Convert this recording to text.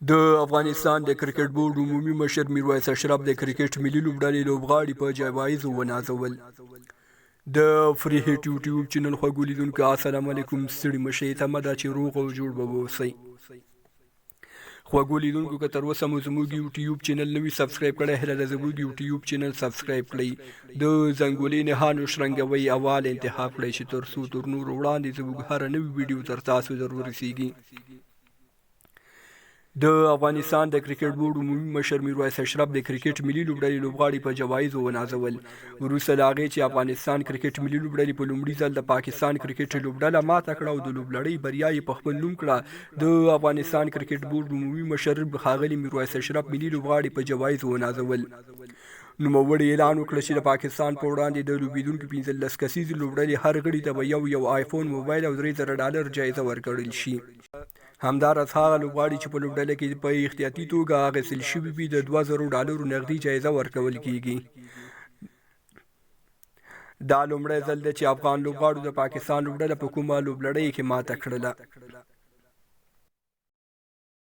د افغانستان د کرکټ بورډ عمومي مشر میرویس اشرف د کرکټ ملي لوبډلې لوبغاړي په جایزو ونازول. د فری هټ یوټیوب چینل خوږو لیدونکو السلام علیکم. ستړي مشئ، تمه ده چې روغ او جوړ به اوسئ. خوږو لیدونکو که تر اوسه مو زموږ یوټیوب چینل نه وي سبسکرایب کړی، هیله ده زموږ یوټیوب چینل سبسکرایب کړئ، د زنګولې نښان وشرنګوئ، اول انتخاب کړئ چې تر څو تر نورو وړاندې زموږ هره نوې ویډیو تر تاسو ضرور رسیږي. د افغانستان د کرکټ بورډ عمومي مشر میرویس اشرف د کرکټ ملي لوبډلې لوبغاړي په جوایزو ونازول. وروسته له هغې چې افغانستان کرکټ ملي لوبډلې په لومړي ځل د پاکستان کرکټ لوبډله ماته کړه او د لوبلړۍ بریا یې په خپل نوم کړه، د افغانستان کرکټ بورډ عمومي مشر ښاغلي میرویس اشرف ملي لوبغاړي په جوایزو ونازول. نوموړي اعلان وکړ چې د پاکستان په وړاندې د لوبېدونکو 15 کسیزې لوبډلې هر غړي ته به یو آیفون موبایل او $3000 جایزه ورکړل شي. همداراز هغه لوبغاړي چې په لوبډله کې په احتیاطي توګه اخیستل شوي وي د $2000 نغدي جایزه ورکول کیږي. دا لومړی ځل دی چې افغان لوبغاړو د پاکستان لوبډله په کومه لوبلړۍ کې ماته کړله.